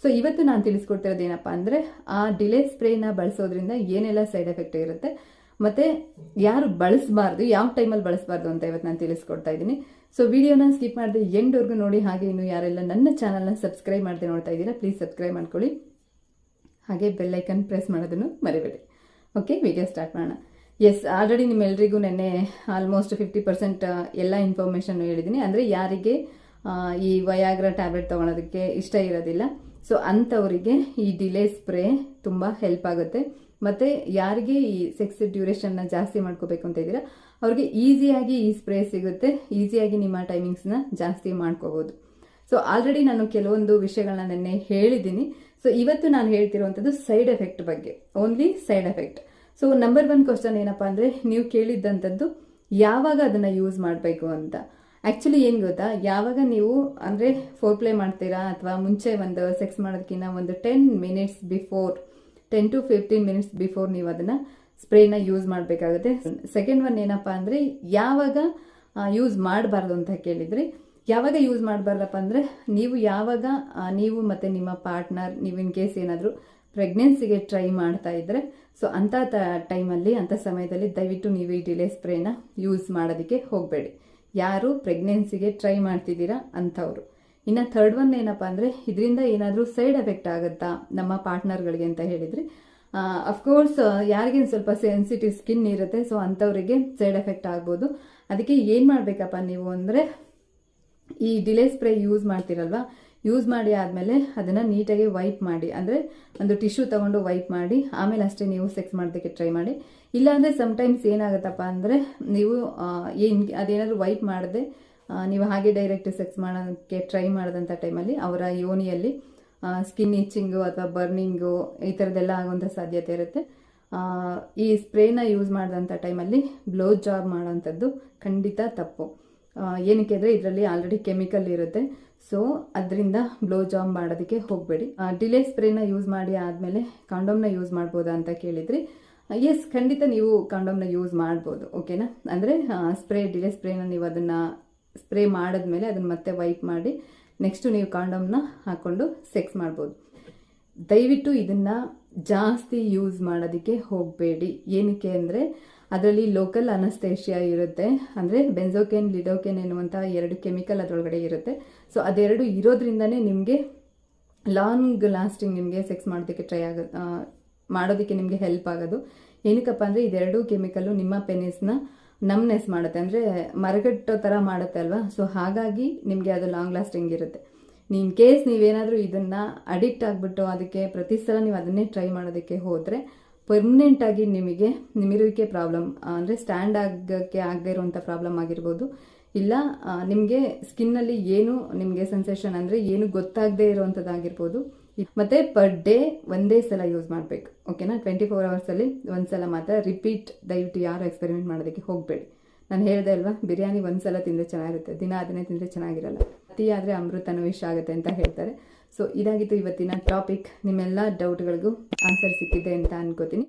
So ಇವತ್ತು ನಾನು ತಿಳಿಸ್ಕೊಡ್ತಿರೋದು ಏನಪ್ಪ ಅಂದರೆ ಆ ಡಿಲೇ ಸ್ಪ್ರೇನ ಬಳಸೋದ್ರಿಂದ ಏನೆಲ್ಲ ಸೈಡ್ ಎಫೆಕ್ಟ್ ಇರುತ್ತೆ ಮತ್ತು ಯಾರು ಬಳಸಬಾರ್ದು, ಯಾವ ಟೈಮಲ್ಲಿ ಬಳಸಬಾರ್ದು ಅಂತ ಇವತ್ತು ನಾನು ತಿಳಿಸ್ಕೊಡ್ತಾ ಇದ್ದೀನಿ. ಸೊ ವಿಡಿಯೋನ ಸ್ಕಿಪ್ ಮಾಡಿದೆ ಎಂಡ್ವರೆಗೂ ನೋಡಿ. ಹಾಗೆ ಇನ್ನು ಯಾರೆಲ್ಲ ನನ್ನ ಚಾನಲ್ನ ಸಬ್ಸ್ಕ್ರೈಬ್ ಮಾಡದೆ ನೋಡ್ತಾ ಇದ್ದೀರಾ ಪ್ಲೀಸ್ ಸಬ್ಸ್ಕ್ರೈಬ್ ಮಾಡ್ಕೊಳ್ಳಿ. ಹಾಗೆ ಬೆಲ್ ಐಕನ್ ಪ್ರೆಸ್ ಮಾಡೋದನ್ನು ಮರಿಬೇಡಿ. ಓಕೆ, ವಿಡಿಯೋ ಸ್ಟಾರ್ಟ್ ಮಾಡೋಣ. ಎಸ್, ಆಲ್ರೆಡಿ ನಿಮ್ಮೆಲ್ಲರಿಗೂ ನೆನ್ನೆ ಆಲ್ಮೋಸ್ಟ್ 50% ಎಲ್ಲ ಇನ್ಫಾರ್ಮೇಷನ್ ಹೇಳಿದ್ದೀನಿ. ಅಂದರೆ ಯಾರಿಗೆ ಈ ವಯಾಗ್ರಾ ಟ್ಯಾಬ್ಲೆಟ್ ತೊಗೊಳೋದಕ್ಕೆ ಇಷ್ಟ ಇರೋದಿಲ್ಲ, ಸೊ ಅಂಥವರಿಗೆ ಈ ಡಿಲೇ ಸ್ಪ್ರೇ ತುಂಬ ಹೆಲ್ಪ್ ಆಗುತ್ತೆ. ಮತ್ತು ಯಾರಿಗೆ ಈ ಸೆಕ್ಸ್ ಡ್ಯೂರೇಷನ್ನ ಜಾಸ್ತಿ ಮಾಡ್ಕೋಬೇಕು ಅಂತ ಇದ್ದೀರಾ ಅವ್ರಿಗೆ ಈಸಿಯಾಗಿ ಈ ಸ್ಪ್ರೇ ಸಿಗುತ್ತೆ. ಈಸಿಯಾಗಿ ನಿಮ್ಮ ಟೈಮಿಂಗ್ಸ್ನ ಜಾಸ್ತಿ ಮಾಡ್ಕೋಬೋದು. ಸೊ ಆಲ್ರೆಡಿ ನಾನು ಕೆಲವೊಂದು ವಿಷಯಗಳನ್ನ ನೆನ್ನೆ ಹೇಳಿದ್ದೀನಿ. ಸೊ ಇವತ್ತು ನಾನು ಹೇಳ್ತಿರುವಂಥದ್ದು ಸೈಡ್ ಎಫೆಕ್ಟ್ ಬಗ್ಗೆ, only side effect. So number 1 question ಏನಪ್ಪ ಅಂದರೆ, ನೀವು ಕೇಳಿದ್ದಂಥದ್ದು ಯಾವಾಗ ಅದನ್ನು ಯೂಸ್ ಮಾಡಬೇಕು ಅಂತ. ಆ್ಯಕ್ಚುಲಿ ಏನು ಗೊತ್ತಾ, ಯಾವಾಗ ನೀವು ಅಂದರೆ ಫೋರ್ಪ್ಲೇ ಮಾಡ್ತೀರಾ ಅಥವಾ ಮುಂಚೆ ಒಂದು ಸೆಕ್ಸ್ ಮಾಡೋದಕ್ಕಿಂತ ಒಂದು 10 minutes before, 10 to 15 minutes before ನೀವು ಅದನ್ನು ಸ್ಪ್ರೇನ ಯೂಸ್ ಮಾಡಬೇಕಾಗುತ್ತೆ. ಸೆಕೆಂಡ್ ಒನ್ ಏನಪ್ಪ ಅಂದರೆ, ಯಾವಾಗ ಯೂಸ್ ಮಾಡಬಾರ್ದು ಅಂತ ಕೇಳಿದ್ರಿ. ಯಾವಾಗ ಯೂಸ್ ಮಾಡಬಾರ್ದಪ್ಪ ಅಂದರೆ, ನೀವು ಯಾವಾಗ ನೀವು ಮತ್ತು ನಿಮ್ಮ ಪಾರ್ಟ್ನರ್ ನೀವು ಇನ್ ಕೇಸ್ ಏನಾದರೂ ಪ್ರೆಗ್ನೆನ್ಸಿಗೆ ಟ್ರೈ ಮಾಡ್ತಾ ಇದ್ದರೆ, ಸೊ ಅಂಥ ಟೈಮಲ್ಲಿ, ಅಂಥ ಸಮಯದಲ್ಲಿ ದಯವಿಟ್ಟು ನೀವು ಈ ಡಿಲೇ ಸ್ಪ್ರೇನ ಯೂಸ್ ಮಾಡೋದಕ್ಕೆ ಹೋಗಬೇಡಿ. ಯಾರು ಪ್ರೆಗ್ನೆನ್ಸಿಗೆ ಟ್ರೈ ಮಾಡ್ತಿದ್ದೀರಾ ಅಂಥವ್ರು. ಇನ್ನು ಥರ್ಡ್ ಒನ್ ಏನಪ್ಪ ಅಂದರೆ, ಇದರಿಂದ ಏನಾದರೂ ಸೈಡ್ ಎಫೆಕ್ಟ್ ಆಗುತ್ತಾ ನಮ್ಮ ಪಾರ್ಟ್ನರ್ಗಳಿಗೆ ಅಂತ ಹೇಳಿದ್ರಿ. ಅಫ್ಕೋರ್ಸ್ ಯಾರಿಗೆ ಸ್ವಲ್ಪ ಸೆನ್ಸಿಟಿವ್ ಸ್ಕಿನ್ ಇರುತ್ತೆ, ಸೊ ಅಂಥವರಿಗೆ ಸೈಡ್ ಎಫೆಕ್ಟ್ ಆಗ್ಬೋದು. ಅದಕ್ಕೆ ಏನು ಮಾಡಬೇಕಪ್ಪ ನೀವು ಅಂದರೆ, ಈ ಡಿಲೇ ಸ್ಪ್ರೇ ಯೂಸ್ ಮಾಡ್ತಿರಲ್ವಾ, ಯೂಸ್ ಮಾಡಿ ಆದಮೇಲೆ ಅದನ್ನು ನೀಟಾಗಿ ವೈಪ್ ಮಾಡಿ, ಅಂದರೆ ಒಂದು ಟಿಶ್ಯೂ ತೊಗೊಂಡು ವೈಪ್ ಮಾಡಿ ಆಮೇಲೆ ಅಷ್ಟೇ ನೀವು ಸೆಕ್ಸ್ ಮಾಡೋದಕ್ಕೆ ಟ್ರೈ ಮಾಡಿ. ಇಲ್ಲಾಂದರೆ ಸಮ್ಟೈಮ್ಸ್ ಏನಾಗುತ್ತಪ್ಪ ಅಂದರೆ, ನೀವು ಅದೇನಾದರೂ ವೈಪ್ ಮಾಡದೆ ನೀವು ಹಾಗೆ ಡೈರೆಕ್ಟ್ ಸೆಕ್ಸ್ ಮಾಡೋಕ್ಕೆ ಟ್ರೈ ಮಾಡಿದಂಥ ಟೈಮಲ್ಲಿ ಅವರ ಯೋನಿಯಲ್ಲಿ ಸ್ಕಿನ್ ಇಚ್ಚಿಂಗು ಅಥವಾ ಬರ್ನಿಂಗು ಈ ಥರದ್ದೆಲ್ಲ ಆಗುವಂಥ ಸಾಧ್ಯತೆ ಇರುತ್ತೆ. ಈ ಸ್ಪ್ರೇನ ಯೂಸ್ ಮಾಡಿದಂಥ ಟೈಮಲ್ಲಿ ಬ್ಲೋ ಜಾಬ್ ಮಾಡೋವಂಥದ್ದು ಖಂಡಿತ ತಪ್ಪು. ಏನಕ್ಕೆ ಅಂದರೆ ಇದರಲ್ಲಿ ಆಲ್ರೆಡಿ ಕೆಮಿಕಲ್ ಇರುತ್ತೆ. ಸೊ ಅದರಿಂದ ಬ್ಲೋ ಜಾಬ್ ಮಾಡೋದಕ್ಕೆ ಹೋಗಬೇಡಿ. ಡಿಲೇ ಸ್ಪ್ರೇನ ಯೂಸ್ ಮಾಡಿ ಆದಮೇಲೆ ಕಾಂಡೋಮ್ನ ಯೂಸ್ ಮಾಡ್ಬೋದಾ ಅಂತ ಕೇಳಿದ್ರಿ. ಎಸ್, ಖಂಡಿತ ನೀವು ಕಾಂಡೋಮ್ನ ಯೂಸ್ ಮಾಡ್ಬೋದು. ಓಕೆನಾ, ಅಂದರೆ ಡಿಲೇ ಸ್ಪ್ರೇನ ನೀವು ಅದನ್ನು ಸ್ಪ್ರೇ ಮಾಡಿದ್ಮೇಲೆ ಅದನ್ನು ಮತ್ತೆ ವೈಪ್ ಮಾಡಿ ನೆಕ್ಸ್ಟು ನೀವು ಕಾಂಡೋಮ್ನ ಹಾಕ್ಕೊಂಡು ಸೆಕ್ಸ್ ಮಾಡ್ಬೋದು. ದಯವಿಟ್ಟು ಇದನ್ನು ಜಾಸ್ತಿ ಯೂಸ್ ಮಾಡೋದಕ್ಕೆ ಹೋಗಬೇಡಿ. ಏನಕ್ಕೆ ಅಂದರೆ ಅದರಲ್ಲಿ ಲೋಕಲ್ ಅನಸ್ತೇಷಿಯಾ ಇರುತ್ತೆ, ಅಂದರೆ ಬೆನ್ಝೋಕೇನ್, ಲಿಡೋಕೇನ್ ಎನ್ನುವಂಥ 2 ಕೆಮಿಕಲ್ ಅದರೊಳಗಡೆ ಇರುತ್ತೆ. ಸೊ ಅದೆರಡು ಇರೋದ್ರಿಂದನೇ ನಿಮಗೆ ಲಾಂಗ್ ಲಾಸ್ಟಿಂಗ್ ನಿಮಗೆ ಸೆಕ್ಸ್ ಮಾಡೋದಕ್ಕೆ ನಿಮಗೆ ಹೆಲ್ಪ್ ಆಗೋದು. ಏನಕ್ಕಪ್ಪ ಅಂದರೆ ಇದೆರಡು ಕೆಮಿಕಲ್ಲು ನಿಮ್ಮ ಪೆನಿಸ್ನ ನಮ್ನೆಸ್ ಮಾಡುತ್ತೆ, ಅಂದರೆ ಮರಗಟ್ಟೋ ಥರ ಮಾಡುತ್ತೆ ಅಲ್ವಾ. ಸೊ ಹಾಗಾಗಿ ನಿಮಗೆ ಅದು ಲಾಂಗ್ ಲಾಸ್ಟಿಂಗ್ ಇರುತ್ತೆ. ಇನ್ ಕೇಸ್ ನೀವೇನಾದರೂ ಇದನ್ನು ಅಡಿಕ್ಟ್ ಆಗಿಬಿಟ್ಟು ಅದಕ್ಕೆ ಪ್ರತಿ ಸಲ ನೀವು ಅದನ್ನೇ ಟ್ರೈ ಮಾಡೋದಕ್ಕೆ ಹೋದರೆ ಪರ್ಮನೆಂಟಾಗಿ ನಿಮಗೆ ನಿಮಿರುವಿಕೆ ಪ್ರಾಬ್ಲಮ್, ಅಂದರೆ ಸ್ಟ್ಯಾಂಡ್ ಆಗೋಕ್ಕೆ ಆಗದೇ ಇರುವಂಥ ಪ್ರಾಬ್ಲಮ್ ಆಗಿರ್ಬೋದು. ಇಲ್ಲ ನಿಮಗೆ ಸ್ಕಿನ್ನಲ್ಲಿ ಏನು ನಿಮಗೆ ಸೆನ್ಸೇಷನ್ ಅಂದರೆ ಏನು ಗೊತ್ತಾಗದೇ ಇರುವಂಥದ್ದಾಗಿರ್ಬೋದು. ಮತ್ತು ಪರ್ ಡೇ ಒಂದೇ ಸಲ ಯೂಸ್ ಮಾಡಬೇಕು. ಓಕೆನಾ, 24 ಅವರ್ಸಲ್ಲಿ ಒಂದು ಸಲ ಮಾತ್ರ ರಿಪೀಟ್. ದಯವಿಟ್ಟು ಯಾರು ಎಕ್ಸ್ಪೆರಿಮೆಂಟ್ ಮಾಡೋದಕ್ಕೆ ಹೋಗಬೇಡಿ. ನಾನು ಹೇಳಿದೆ ಅಲ್ವಾ, ಬಿರಿಯಾನಿ ಒಂದು ಸಲ ತಿಂದರೆ ಚೆನ್ನಾಗಿರುತ್ತೆ, ದಿನ ಅದನ್ನೇ ತಿಂದರೆ ಚೆನ್ನಾಗಿರಲ್ಲ. ಅತಿ ಆದರೆ ಅಮೃತನೂ ವಿಷ ಆಗುತ್ತೆ ಅಂತ ಹೇಳ್ತಾರೆ. ಸೊ ಇದಾಗಿತ್ತು ಇವತ್ತಿನ ಟಾಪಿಕ್. ನಿಮ್ಮೆಲ್ಲ ಡೌಟ್ಗಳಿಗೂ ಆನ್ಸರ್ ಸಿಕ್ಕಿದೆ ಅಂತ ಅನ್ಕೋತೀನಿ.